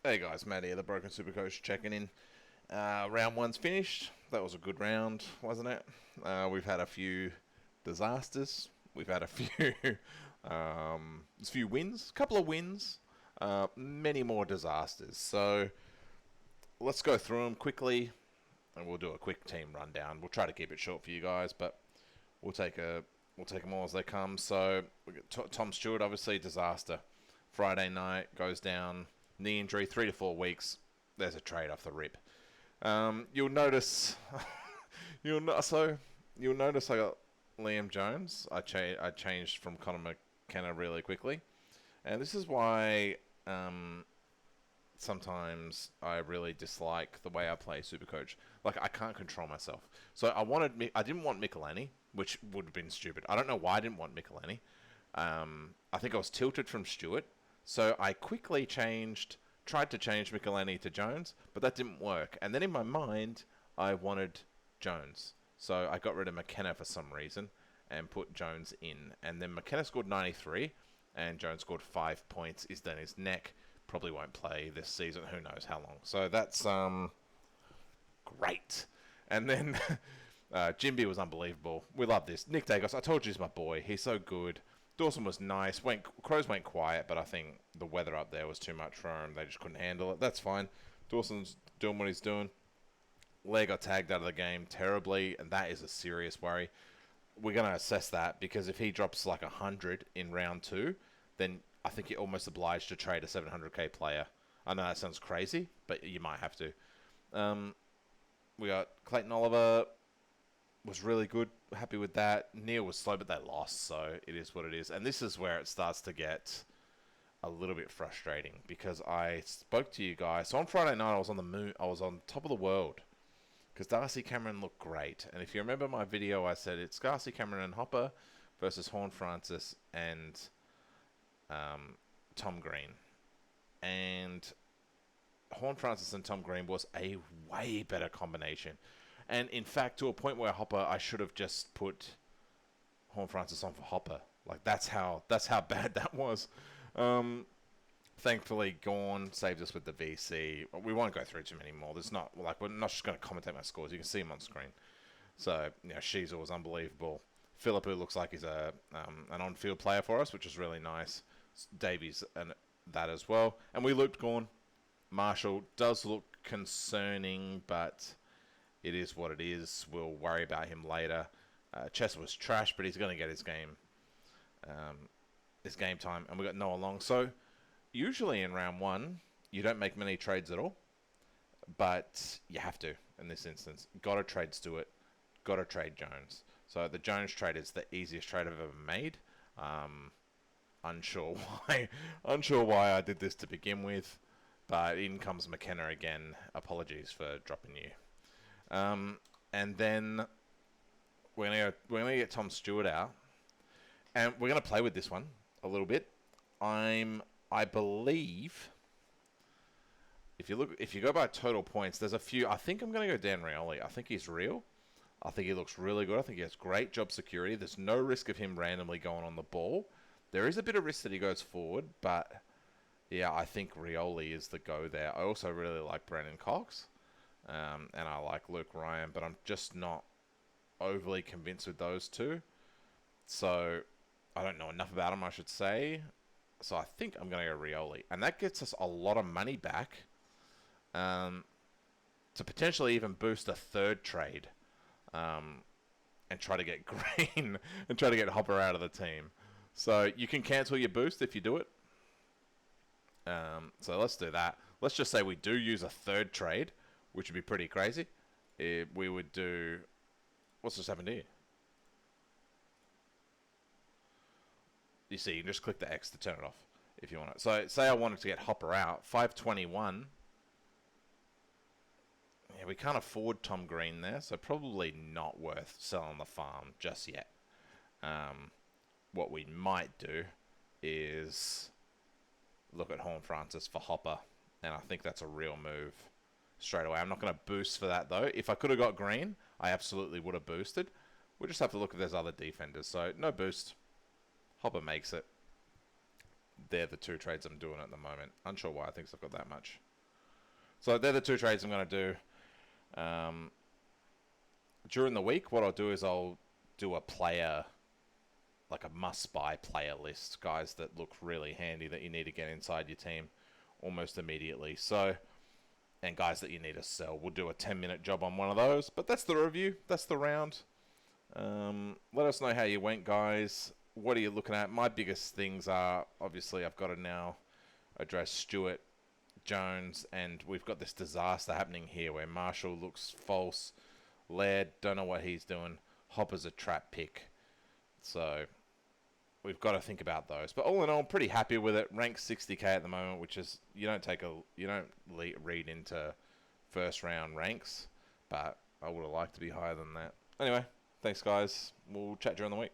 Hey guys, Matt here, the Broken Supercoach checking in. Round one's finished. That was a good round, wasn't it? We've had a few disasters. We've had a few wins, a couple of wins, many more disasters. So let's go through them quickly, and we'll do a quick team rundown. We'll try to keep it short for you guys, but we'll take them all as they come. So we got Tom Stewart, obviously disaster. Friday night goes down, knee injury, 3 to 4 weeks. There's a trade off the rip. You'll notice, you'll notice I got Liam Jones. I changed from Connor McKenna really quickly, and this is why sometimes I really dislike the way I play Supercoach. Like, I can't control myself. So I didn't want Michelini, which would have been stupid. I don't know why I didn't want Michelini. I think I was tilted from Stewart, so I quickly tried to change Michelini to Jones, but that didn't work. And then in my mind, I wanted Jones. So I got rid of McKenna for some reason and put Jones in. And then McKenna scored 93, and Jones scored 5 points. Is done his neck. Probably won't play this season. Who knows how long. So that's great. And then Jimby was unbelievable. We love this. Nick Dacos, I told you he's my boy. He's so good. Dawson was nice. Crows went quiet, but I think the weather up there was too much for him. They just couldn't handle it. That's fine. Dawson's doing what he's doing. Laird got tagged out of the game terribly, and that is a serious worry. We're going to assess that, because if he drops like 100 in round 2, then I think you're almost obliged to trade a 700k player. I know that sounds crazy, but you might have to. We got Clayton Oliver. Was really good. Happy with that. Neil was slow, but they lost, so it is what it is. And this is where it starts to get a little bit frustrating, because I spoke to you guys. So on Friday night, I was on the moon. I was on top of the world because Darcy Cameron looked great. And if you remember my video, I said it's Darcy Cameron and Hopper versus Horn Francis and Tom Green. And Horn Francis and Tom Green was a way better combination. And in fact, to a point where Hopper, I should have just put Horn Francis on for Hopper. Like, that's how bad that was. Thankfully, Gorn saved us with the VC. We won't go through too many more. We're not just going to commentate my scores. You can see them on screen. So, Sheezel was unbelievable. Phillip, who looks like he's an on-field player for us, which is really nice. Davies and that as well. And we looped Gorn. Marshall does look concerning, but it is what it is. We'll worry about him later. Chester was trash, but he's going to get his game time. And we got Noah Long. So usually in round 1, you don't make many trades at all, but you have to in this instance. Got to trade Stewart. Got to trade Jones. So the Jones trade is the easiest trade I've ever made. Unsure why I did this to begin with, but in comes McKenna again. Apologies for dropping you. And then we're gonna get Tom Stewart out, and we're gonna play with this one a little bit. I believe if you go by total points, there's a few. I think I'm gonna go Dan Rioli. I think he's real. I think he looks really good. I think he has great job security. There's no risk of him randomly going on the ball. There is a bit of risk that he goes forward, but yeah, I think Rioli is the go there. I also really like Brandon Cox. And I like Luke Ryan, but I'm just not overly convinced with those two. So I don't know enough about them, I should say. So I think I'm going to go Rioli. And that gets us a lot of money back to potentially even boost a third trade and try to get Green and try to get Hopper out of the team. So you can cancel your boost if you do it. So let's do that. Let's just say we do use a third trade, which would be pretty crazy. We would do... What's just happened here? You see, you can just click the X to turn it off if you want it. So say I wanted to get Hopper out. 521. Yeah, we can't afford Tom Green there, so probably not worth selling the farm just yet. What we might do is look at Horn Francis for Hopper, and I think that's a real move straight away. I'm not going to boost for that, though. If I could have got Green, I absolutely would have boosted. We'll just have to look if there's other defenders. So, no boost. Hopper makes it. They're the two trades I'm doing at the moment. Unsure why I think I've got that much. So they're the 2 trades I'm going to do. During the week, what I'll do is I'll do a player, like a must-buy player list, guys that look really handy that you need to get inside your team almost immediately. So, and guys that you need to sell. We'll do a 10-minute job on one of those. But that's the review. That's the round. Let us know how you went, guys. What are you looking at? My biggest things are, obviously, I've got to now address Stewart, Jones, and we've got this disaster happening here where Marshall looks false. Laird, don't know what he's doing. Hopper's a trap pick. So we've got to think about those. But all in all, pretty happy with it. Ranked 60k at the moment, which is you don't read into first round ranks, but I would have liked to be higher than that. Anyway, thanks guys. We'll chat during the week.